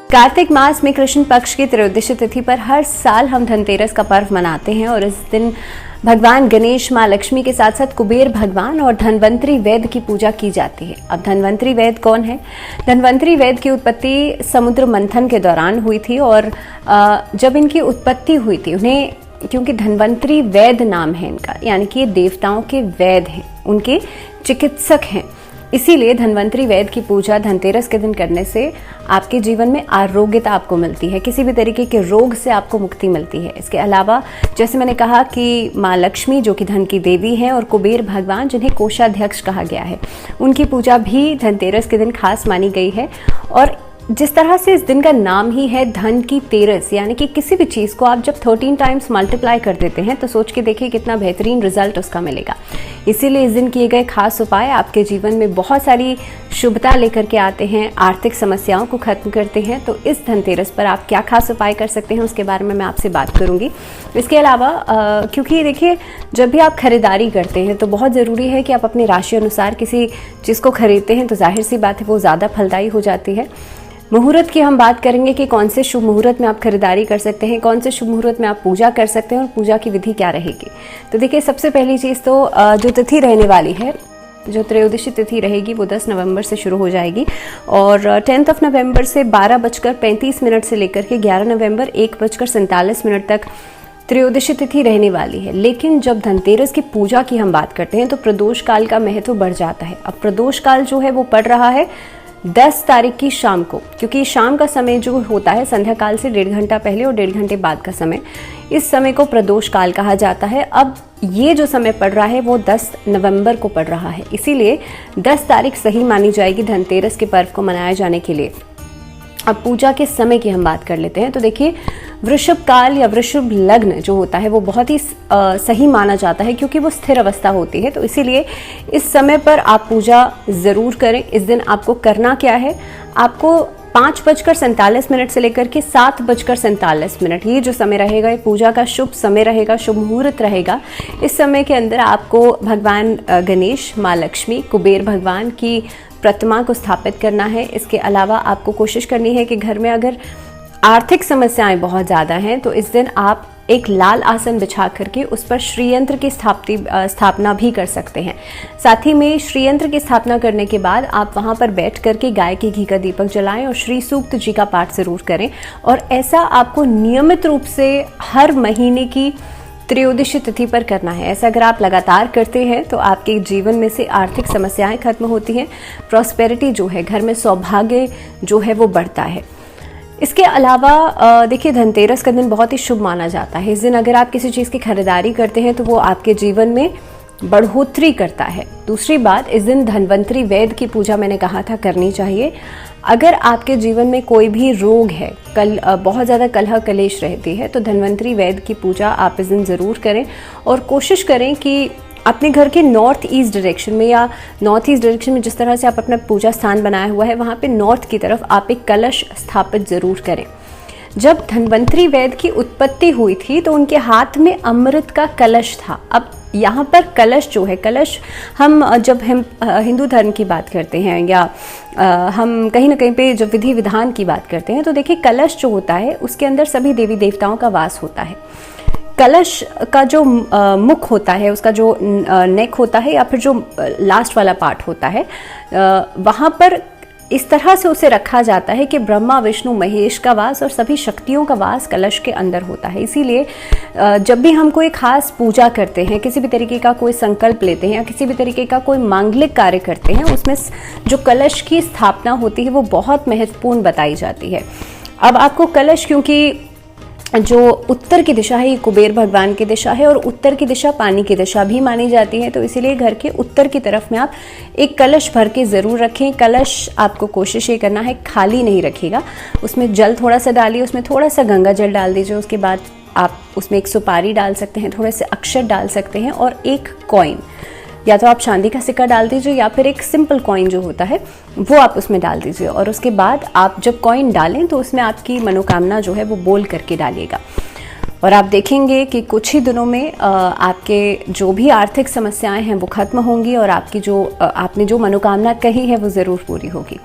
कार्तिक मास में कृष्ण पक्ष की त्रयोदशी तिथि पर हर साल हम धनतेरस का पर्व मनाते हैं और इस दिन भगवान गणेश, माँ लक्ष्मी के साथ साथ कुबेर भगवान और धन्वंतरी वैद्य की पूजा की जाती है। अब धन्वंतरी वैद्य कौन है? धन्वंतरी वैद्य की उत्पत्ति समुद्र मंथन के दौरान हुई थी और जब इनकी उत्पत्ति हुई थी उन्हें, क्योंकि धन्वंतरी वैद्य नाम है इनका, यानी कि देवताओं के वैद्य हैं, उनके चिकित्सक हैं, इसीलिए धन्वंतरी वैद्य की पूजा धनतेरस के दिन करने से आपके जीवन में आरोग्यता आपको मिलती है, किसी भी तरीके के रोग से आपको मुक्ति मिलती है। इसके अलावा जैसे मैंने कहा कि माँ लक्ष्मी जो कि धन की देवी हैं और कुबेर भगवान जिन्हें कोषाध्यक्ष कहा गया है, उनकी पूजा भी धनतेरस के दिन खास मानी गई है। और जिस तरह से इस दिन का नाम ही है धन की तेरस, यानी कि किसी भी चीज़ को आप जब 13 टाइम्स मल्टीप्लाई कर देते हैं तो सोच के देखिए कितना बेहतरीन रिजल्ट उसका मिलेगा। इसीलिए इस दिन किए गए खास उपाय आपके जीवन में बहुत सारी शुभता लेकर के आते हैं, आर्थिक समस्याओं को खत्म करते हैं। तो इस धनतेरस पर आप क्या खास उपाय कर सकते हैं उसके बारे में मैं आपसे बात करूंगी। इसके अलावा क्योंकि देखिए जब भी आप खरीदारी करते हैं तो बहुत ज़रूरी है कि आप अपनी राशि अनुसार किसी चीज़ को खरीदते हैं तो जाहिर सी बात है वो ज़्यादा फलदायी हो जाती है। मुहूर्त की हम बात करेंगे कि कौन से शुभ मुहूर्त में आप खरीदारी कर सकते हैं, कौन से शुभ मुहूर्त में आप पूजा कर सकते हैं और पूजा की विधि क्या रहेगी। तो देखिए सबसे पहली चीज़ तो जो तिथि रहने वाली है, जो त्रयोदशी तिथि रहेगी वो 10 नवंबर से शुरू हो जाएगी और 10 नवंबर से 12:35 से लेकर के 11 नवंबर 1:47 तक त्रयोदशी तिथि रहने वाली है। लेकिन जब धनतेरस की पूजा की हम बात करते हैं तो प्रदोष काल का महत्व बढ़ जाता है। अब प्रदोष काल जो है वो पड़ रहा है 10 तारीख की शाम को, क्योंकि शाम का समय जो होता है संध्या काल से 1.5 घंटा पहले और 1.5 घंटे बाद का समय, इस समय को प्रदोष काल कहा जाता है। अब ये जो समय पड़ रहा है वो 10 नवंबर को पड़ रहा है, इसीलिए 10 तारीख सही मानी जाएगी धनतेरस के पर्व को मनाए जाने के लिए। अब पूजा के समय की हम बात कर लेते हैं तो देखिए वृषभ काल या वृषभ लग्न जो होता है वो बहुत ही सही माना जाता है, क्योंकि वो स्थिर अवस्था होती है। तो इसीलिए इस समय पर आप पूजा ज़रूर करें। इस दिन आपको करना क्या है, आपको 5:47 से लेकर के 7:47 ये जो समय रहेगा ये पूजा का शुभ समय रहेगा, शुभ मुहूर्त रहेगा। इस समय के अंदर आपको भगवान गणेश, माँ लक्ष्मी, कुबेर भगवान की प्रतिमा को स्थापित करना है। इसके अलावा आपको कोशिश करनी है कि घर में अगर आर्थिक समस्याएं बहुत ज़्यादा हैं तो इस दिन आप एक लाल आसन बिछा करके उस पर श्रीयंत्र की स्थापना भी कर सकते हैं। साथ ही में श्रीयंत्र की स्थापना करने के बाद आप वहां पर बैठ करके गाय के घी का दीपक जलाएं और श्री सूक्त जी का पाठ जरूर करें। और ऐसा आपको नियमित रूप से हर महीने की त्रयोदशी तिथि पर करना है। ऐसा अगर आप लगातार करते हैं तो आपके जीवन में से आर्थिक समस्याएं खत्म होती हैं, प्रॉस्पेरिटी जो है, घर में सौभाग्य जो है वो बढ़ता है। इसके अलावा देखिए धनतेरस का दिन बहुत ही शुभ माना जाता है। इस दिन अगर आप किसी चीज़ की खरीदारी करते हैं तो वो आपके जीवन में बढ़ोतरी करता है। दूसरी बात, इस दिन धन्वंतरी वैद्य की पूजा मैंने कहा था करनी चाहिए। अगर आपके जीवन में कोई भी रोग है, बहुत ज़्यादा कलह कलेश रहती है, तो धन्वंतरी वैद्य की पूजा आप इस दिन ज़रूर करें और कोशिश करें कि अपने घर के नॉर्थ ईस्ट डायरेक्शन में या नॉर्थ ईस्ट डायरेक्शन में जिस तरह से आप अपना पूजा स्थान बनाया हुआ है वहाँ पे नॉर्थ की तरफ आप एक कलश स्थापित ज़रूर करें। जब धन्वंतरी वैद्य की उत्पत्ति हुई थी तो उनके हाथ में अमृत का कलश था। अब यहाँ पर कलश जो है, कलश जब हम हिंदू धर्म की बात करते हैं या हम कहीं ना कहीं पे जब विधि विधान की बात करते हैं तो देखिए कलश जो होता है उसके अंदर सभी देवी देवताओं का वास होता है। कलश का जो मुख होता है, उसका जो नेक होता है या फिर जो लास्ट वाला पार्ट होता है, वहाँ पर इस तरह से उसे रखा जाता है कि ब्रह्मा, विष्णु, महेश का वास और सभी शक्तियों का वास कलश के अंदर होता है। इसीलिए जब भी हम कोई खास पूजा करते हैं, किसी भी तरीके का कोई संकल्प लेते हैं या किसी भी तरीके का कोई मांगलिक कार्य करते हैं, उसमें जो कलश की स्थापना होती है वो बहुत महत्वपूर्ण बताई जाती है। अब आपको कलश, क्योंकि जो उत्तर की दिशा है ये कुबेर भगवान की दिशा है और उत्तर की दिशा पानी की दिशा भी मानी जाती है, तो इसीलिए घर के उत्तर की तरफ में आप एक कलश भर के ज़रूर रखें। कलश आपको कोशिश ये करना है खाली नहीं रखिएगा, उसमें जल थोड़ा सा डालिए, उसमें थोड़ा सा गंगा जल डाल दीजिए। उसके बाद आप उसमें एक सुपारी डाल सकते हैं, थोड़े से अक्षत डाल सकते हैं और एक कॉइन, या तो आप चांदी का सिक्का डाल दीजिए या फिर एक सिंपल कॉइन जो होता है वो आप उसमें डाल दीजिए। और उसके बाद आप जब कॉइन डालें तो उसमें आपकी मनोकामना जो है वो बोल करके डालिएगा और आप देखेंगे कि कुछ ही दिनों में आपके जो भी आर्थिक समस्याएं हैं वो खत्म होंगी और आपकी जो आपने जो मनोकामना कही है वो ज़रूर पूरी होगी।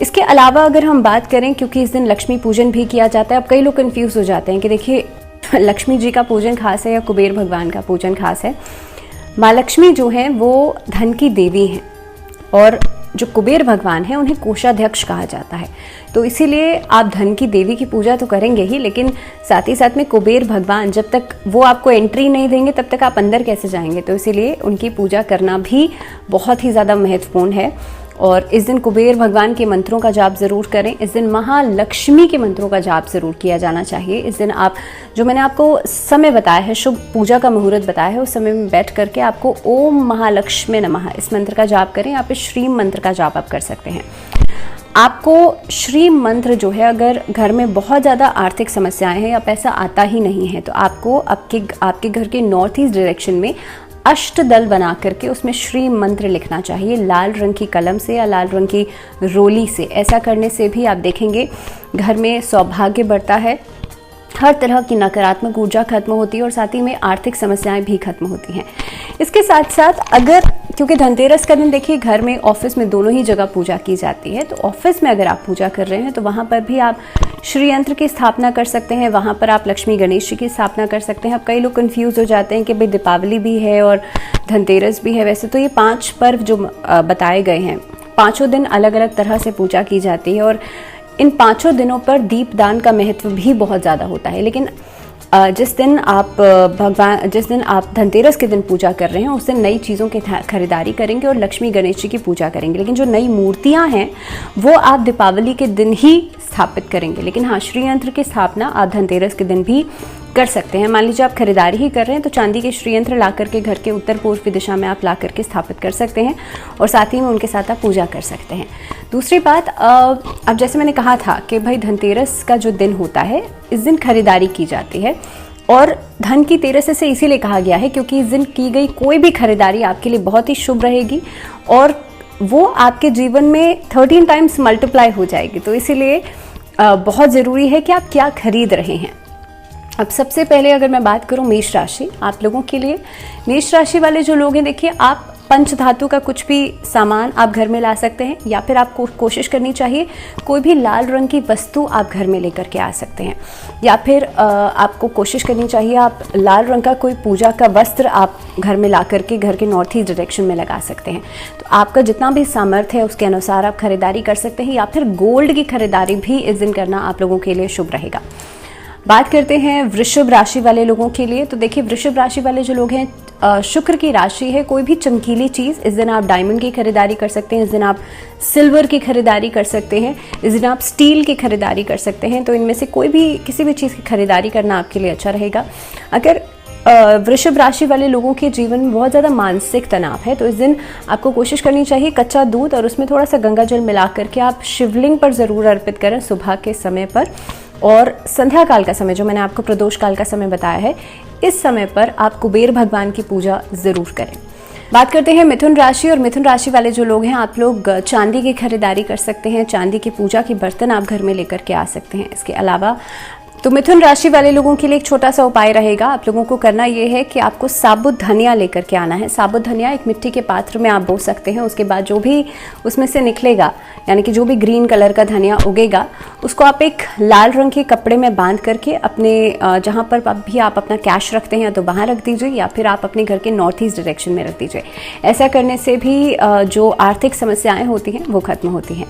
इसके अलावा अगर हम बात करें, क्योंकि इस दिन लक्ष्मी पूजन भी किया जाता है, अब कई लोग कंफ्यूज हो जाते हैं कि देखिए लक्ष्मी जी का पूजन खास है या कुबेर भगवान का पूजन खास है। माँ लक्ष्मी जो है वो धन की देवी हैं और जो कुबेर भगवान है उन्हें कोषाध्यक्ष कहा जाता है। तो इसीलिए आप धन की देवी की पूजा तो करेंगे ही, लेकिन साथ ही साथ में कुबेर भगवान जब तक वो आपको एंट्री नहीं देंगे तब तक आप अंदर कैसे जाएंगे। तो इसीलिए उनकी पूजा करना भी बहुत ही ज़्यादा महत्वपूर्ण है। और इस दिन कुबेर भगवान के मंत्रों का जाप ज़रूर करें। इस दिन महालक्ष्मी के मंत्रों का जाप ज़रूर किया जाना चाहिए। इस दिन आप, जो मैंने आपको समय बताया है, शुभ पूजा का मुहूर्त बताया है, उस समय में बैठ करके आपको ओम महालक्ष्मी नमः इस मंत्र का जाप करें। या फिर श्रीम मंत्र का जाप आप कर सकते हैं। आपको श्रीम मंत्र जो है, अगर घर में बहुत ज़्यादा आर्थिक समस्याएं हैं या पैसा आता ही नहीं है, तो आपको आपके घर के नॉर्थ ईस्ट डायरेक्शन में अष्टदल बना करके उसमें श्री मंत्र लिखना चाहिए, लाल रंग की कलम से या लाल रंग की रोली से। ऐसा करने से भी आप देखेंगे घर में सौभाग्य बढ़ता है, हर तरह की नकारात्मक ऊर्जा खत्म होती है और साथ ही में आर्थिक समस्याएं भी खत्म होती हैं। इसके साथ साथ अगर, क्योंकि धनतेरस का दिन देखिए घर में, ऑफिस में, दोनों ही जगह पूजा की जाती है, तो ऑफिस में अगर आप पूजा कर रहे हैं तो वहाँ पर भी आप श्री यंत्र की स्थापना कर सकते हैं। वहाँ पर आप लक्ष्मी गणेश जी की स्थापना कर सकते हैं। अब कई लोग कंफ्यूज हो जाते हैं कि भाई दीपावली भी है और धनतेरस भी है। वैसे तो ये 5 पर्व जो बताए गए हैं, पाँचों दिन अलग अलग तरह से पूजा की जाती है और इन 5 दिनों पर दीपदान का महत्व भी बहुत ज़्यादा होता है। लेकिन जिस दिन आप धनतेरस के दिन पूजा कर रहे हैं उस दिन नई चीज़ों की खरीदारी करेंगे और लक्ष्मी गणेश जी की पूजा करेंगे। लेकिन जो नई मूर्तियां हैं वो आप दीपावली के दिन ही स्थापित करेंगे। लेकिन हाँ, श्री यंत्र की स्थापना आप धनतेरस के दिन भी कर सकते हैं। मान लीजिए आप खरीदारी ही कर रहे हैं तो चांदी के श्री यंत्र ला करके घर के उत्तर पूर्व दिशा में आप ला करके स्थापित कर सकते हैं और साथ ही में उनके साथ आप पूजा कर सकते हैं। दूसरी बात, अब जैसे मैंने कहा था कि भाई धनतेरस का जो दिन होता है इस दिन खरीदारी की जाती है और धन की तेरस से इसीलिए कहा गया है क्योंकि इस दिन की गई कोई भी खरीदारी आपके लिए बहुत ही शुभ रहेगी और वो आपके जीवन में 13 टाइम्स मल्टीप्लाई हो जाएगी। तो इसीलिए बहुत ज़रूरी है कि आप क्या खरीद रहे हैं। अब सबसे पहले अगर मैं बात करूं मेष राशि, आप लोगों के लिए, मेष राशि वाले जो लोग हैं, देखिए आप पंच धातु का कुछ भी सामान आप घर में ला सकते हैं या फिर आपको कोशिश करनी चाहिए कोई भी लाल रंग की वस्तु आप घर में लेकर के आ सकते हैं या फिर आपको कोशिश करनी चाहिए आप लाल रंग का कोई पूजा का वस्त्र आप घर में ला करके घर के नॉर्थ ईस्ट डायरेक्शन में लगा सकते हैं। तो आपका जितना भी सामर्थ्य है उसके अनुसार आप खरीदारी कर सकते हैं या फिर गोल्ड की खरीदारी भी इस दिन करना आप लोगों के लिए शुभ रहेगा। बात करते हैं वृषभ राशि वाले लोगों के लिए। तो देखिए वृषभ राशि वाले जो लोग हैं, शुक्र की राशि है, कोई भी चमकीली चीज़, इस दिन आप डायमंड की खरीदारी कर सकते हैं, इस दिन आप सिल्वर की खरीदारी कर सकते हैं, इस दिन आप स्टील की खरीदारी कर सकते हैं। तो इनमें से कोई भी किसी भी चीज़ की खरीदारी करना आपके लिए अच्छा रहेगा। अगर वृषभ राशि वाले लोगों के जीवन में बहुत ज़्यादा मानसिक तनाव है तो इस दिन आपको कोशिश करनी चाहिए कच्चा दूध और उसमें थोड़ा सा गंगा जल मिला करके आप शिवलिंग पर ज़रूर अर्पित करें सुबह के समय पर, और संध्या काल का समय जो मैंने आपको प्रदोष काल का समय बताया है, इस समय पर आप कुबेर भगवान की पूजा ज़रूर करें। बात करते हैं मिथुन राशि, और मिथुन राशि वाले जो लोग हैं, आप लोग चांदी की खरीदारी कर सकते हैं, चांदी की पूजा के बर्तन आप घर में लेकर के आ सकते हैं। इसके अलावा तो मिथुन राशि वाले लोगों के लिए एक छोटा सा उपाय रहेगा। आप लोगों को करना ये है कि आपको साबुत धनिया लेकर के आना है। साबुत धनिया एक मिट्टी के पात्र में आप बो सकते हैं। उसके बाद जो भी उसमें से निकलेगा, यानी कि जो भी ग्रीन कलर का धनिया उगेगा, उसको आप एक लाल रंग के कपड़े में बांध करके अपने जहाँ पर भी आप अपना कैश रखते हैं तो वहाँ रख दीजिए या फिर आप अपने घर के नॉर्थ ईस्ट डायरेक्शन में रख दीजिए। ऐसा करने से भी जो आर्थिक समस्याएँ होती हैं वो खत्म होती हैं।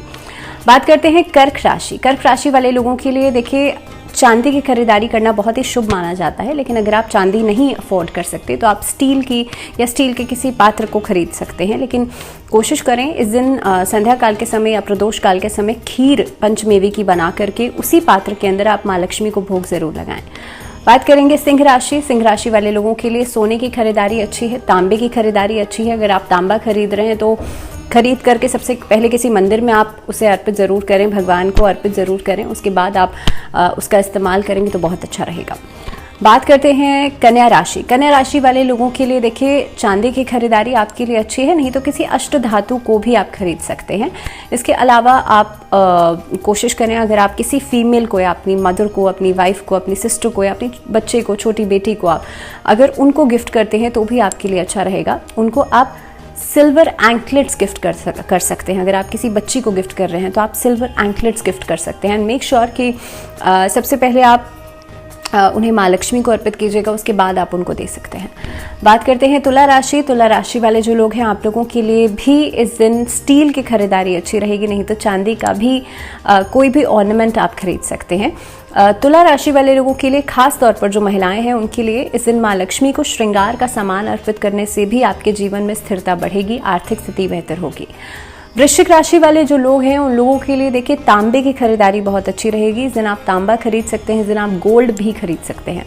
बात करते हैं कर्क राशि। कर्क राशि वाले लोगों के लिए देखिए चांदी की खरीदारी करना बहुत ही शुभ माना जाता है, लेकिन अगर आप चांदी नहीं अफोर्ड कर सकते तो आप स्टील की या स्टील के किसी पात्र को खरीद सकते हैं। लेकिन कोशिश करें इस दिन संध्या काल के समय या प्रदोष काल के समय खीर पंचमेवी की बना करके उसी पात्र के अंदर आप माँ लक्ष्मी को भोग ज़रूर लगाएं। बात करेंगे सिंह राशि। सिंह राशि वाले लोगों के लिए सोने की खरीदारी अच्छी है, तांबे की खरीदारी अच्छी है। अगर आप तांबा खरीद रहे हैं तो खरीद करके सबसे पहले किसी मंदिर में आप उसे अर्पित ज़रूर करें, भगवान को अर्पित ज़रूर करें। उसके बाद आप उसका इस्तेमाल करेंगे तो बहुत अच्छा रहेगा। बात करते हैं कन्या राशि। कन्या राशि वाले लोगों के लिए देखिए चांदी की खरीदारी आपके लिए अच्छी है, नहीं तो किसी अष्ट धातु को भी आप खरीद सकते हैं। इसके अलावा आप कोशिश करें अगर आप किसी फीमेल को या अपनी मदर को, अपनी वाइफ को, अपनी सिस्टर को या अपनी बच्चे को, छोटी बेटी को आप अगर उनको गिफ्ट करते हैं तो भी आपके लिए अच्छा रहेगा। उनको आप सिल्वर एंकलेट्स गिफ्ट कर सकते हैं। अगर आप किसी बच्ची को गिफ्ट कर रहे हैं तो आप सिल्वर एंकलेट्स गिफ्ट कर सकते हैं। एंड मेक श्योर कि सबसे पहले आप उन्हें माँ लक्ष्मी को अर्पित कीजिएगा, उसके बाद आप उनको दे सकते हैं। बात करते हैं तुला राशि। तुला राशि वाले जो लोग हैं, आप लोगों के लिए भी इस दिन स्टील की खरीदारी अच्छी रहेगी, नहीं तो चांदी का भी कोई भी ऑर्नामेंट आप खरीद सकते हैं। तुला राशि वाले लोगों के लिए खास तौर पर जो महिलाएं हैं उनके लिए इस दिन माँ लक्ष्मी को श्रृंगार का सामान अर्पित करने से भी आपके जीवन में स्थिरता बढ़ेगी, आर्थिक स्थिति बेहतर होगी। वृश्चिक राशि वाले जो लोग हैं उन लोगों के लिए देखिए तांबे की खरीदारी बहुत अच्छी रहेगी। इस दिन आप तांबा खरीद सकते हैं, इस दिन आप गोल्ड भी खरीद सकते हैं।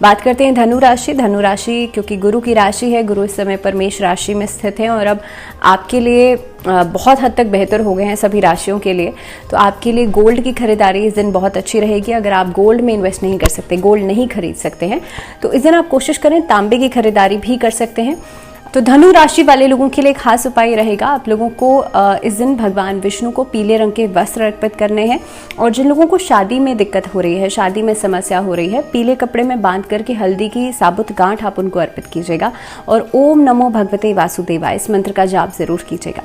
बात करते हैं धनु राशि। धनु राशि क्योंकि गुरु की राशि है, गुरु इस समय पर मेष राशि में स्थित हैं और अब आपके लिए बहुत हद तक बेहतर हो गए हैं सभी राशियों के लिए। तो आपके लिए गोल्ड की खरीदारी इस दिन बहुत अच्छी रहेगी। अगर आप गोल्ड में इन्वेस्ट नहीं कर सकते, गोल्ड नहीं खरीद सकते हैं, तो इस दिन आप कोशिश करें तांबे की खरीदारी भी कर सकते हैं। तो धनु राशि वाले लोगों के लिए खास उपाय रहेगा, आप लोगों को इस दिन भगवान विष्णु को पीले रंग के वस्त्र अर्पित करने हैं। और जिन लोगों को शादी में दिक्कत हो रही है, शादी में समस्या हो रही है, पीले कपड़े में बांध करके हल्दी की साबुत गांठ आप उनको अर्पित कीजिएगा और ओम नमो भगवते वासुदेवाय इस मंत्र का जाप जरूर कीजिएगा।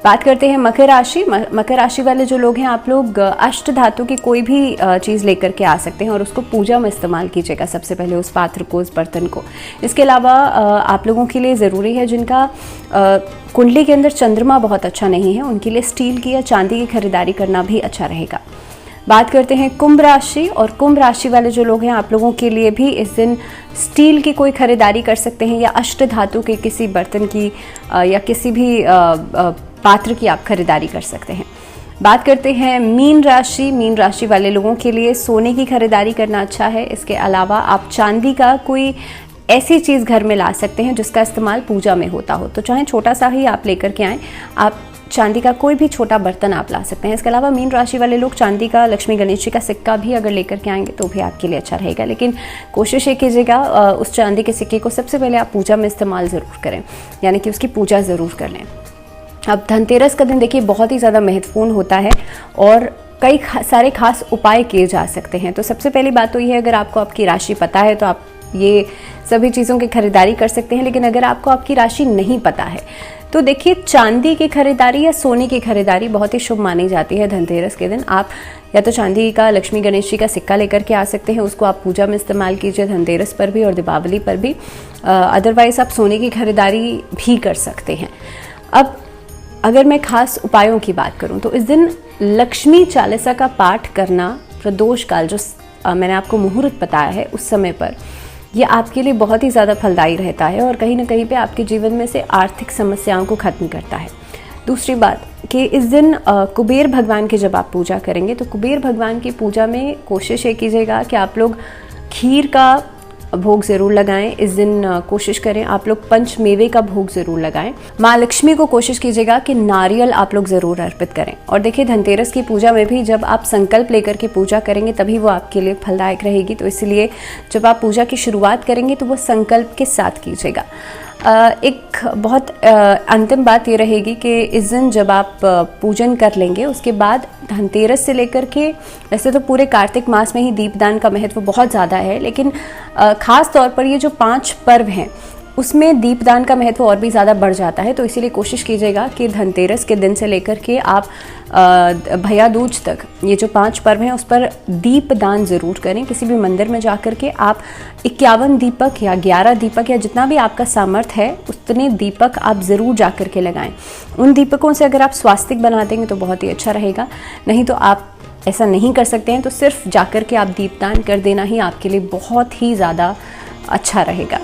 बात करते हैं मकर राशि। मकर राशि वाले जो लोग हैं, आप लोग अष्ट धातु की कोई भी चीज़ लेकर के आ सकते हैं और उसको पूजा में इस्तेमाल कीजिएगा, सबसे पहले उस पात्र को, उस बर्तन को। इसके अलावा आप लोगों के लिए ज़रूरी है जिनका कुंडली के अंदर चंद्रमा बहुत अच्छा नहीं है, उनके लिए स्टील की या चांदी की खरीदारी करना भी अच्छा रहेगा। बात करते हैं कुंभ राशि। और कुंभ राशि वाले जो लोग हैं, आप लोगों के लिए भी इस दिन स्टील की कोई खरीदारी कर सकते हैं या अष्ट धातु के किसी बर्तन की या किसी भी पात्र की आप खरीदारी कर सकते हैं। बात करते हैं मीन राशि। मीन राशि वाले लोगों के लिए सोने की खरीदारी करना अच्छा है। इसके अलावा आप चांदी का कोई ऐसी चीज़ घर में ला सकते हैं जिसका इस्तेमाल पूजा में होता हो, तो चाहे छोटा सा ही आप लेकर के आएँ, आप चांदी का कोई भी छोटा बर्तन आप ला सकते हैं। इसके अलावा मीन राशि वाले लोग चांदी का लक्ष्मी गणेश जी का सिक्का भी अगर लेकर के आएंगे तो भी आपके लिए अच्छा रहेगा, लेकिन कोशिश ये कीजिएगा उस चांदी के सिक्के को सबसे पहले आप पूजा में इस्तेमाल ज़रूर करें, यानी कि उसकी पूजा ज़रूर कर लें। अब धनतेरस का दिन देखिए बहुत ही ज़्यादा महत्वपूर्ण होता है और कई सारे खास उपाय किए जा सकते हैं। तो सबसे पहली बात तो ये है, अगर आपको आपकी राशि पता है तो आप ये सभी चीज़ों की खरीदारी कर सकते हैं, लेकिन अगर आपको आपकी राशि नहीं पता है तो देखिए चांदी की खरीदारी या सोने की खरीदारी बहुत ही शुभ मानी जाती है। धनतेरस के दिन आप या तो चांदी का लक्ष्मी गणेश जी का सिक्का लेकर के आ सकते हैं, उसको आप पूजा में इस्तेमाल कीजिए धनतेरस पर भी और दीपावली पर भी। अदरवाइज आप सोने की खरीदारी भी कर सकते हैं। अब अगर मैं खास उपायों की बात करूं तो इस दिन लक्ष्मी चालीसा का पाठ करना प्रदोष काल, जो मैंने आपको मुहूर्त बताया है उस समय पर, ये आपके लिए बहुत ही ज़्यादा फलदायी रहता है और कहीं ना कहीं पे आपके जीवन में से आर्थिक समस्याओं को ख़त्म करता है। दूसरी बात कि इस दिन कुबेर भगवान की जब आप पूजा करेंगे तो कुबेर भगवान की पूजा में कोशिश ये कीजिएगा कि आप लोग खीर का भोग ज़रूर लगाएं। इस दिन कोशिश करें आप लोग पंचमेवे का भोग ज़रूर लगाएं। माँ लक्ष्मी को कोशिश कीजिएगा कि नारियल आप लोग ज़रूर अर्पित करें। और देखिए धनतेरस की पूजा में भी जब आप संकल्प लेकर के पूजा करेंगे तभी वो आपके लिए फलदायक रहेगी, तो इसलिए जब आप पूजा की शुरुआत करेंगे तो वो संकल्प के साथ कीजिएगा। एक बहुत अंतिम बात ये रहेगी कि इस दिन जब आप पूजन कर लेंगे उसके बाद धनतेरस से लेकर के, वैसे तो पूरे कार्तिक मास में ही दीपदान का महत्व बहुत ज़्यादा है, लेकिन ख़ास तौर पर ये जो 5 पर्व हैं उसमें दीपदान का महत्व और भी ज़्यादा बढ़ जाता है। तो इसीलिए कोशिश कीजिएगा कि धनतेरस के दिन से लेकर के आप भैया दूज तक ये जो 5 पर्व हैं उस पर दीपदान ज़रूर करें। किसी भी मंदिर में जा कर के आप 51 दीपक या 11 दीपक या जितना भी आपका सामर्थ्य है उतने दीपक आप ज़रूर जा कर के लगाएं। उन दीपकों से अगर आप स्वास्तिक बना देंगे तो बहुत ही अच्छा रहेगा, नहीं तो आप ऐसा नहीं कर सकते हैं तो सिर्फ जा कर के आप दीपदान कर देना ही आपके लिए बहुत ही ज़्यादा अच्छा रहेगा।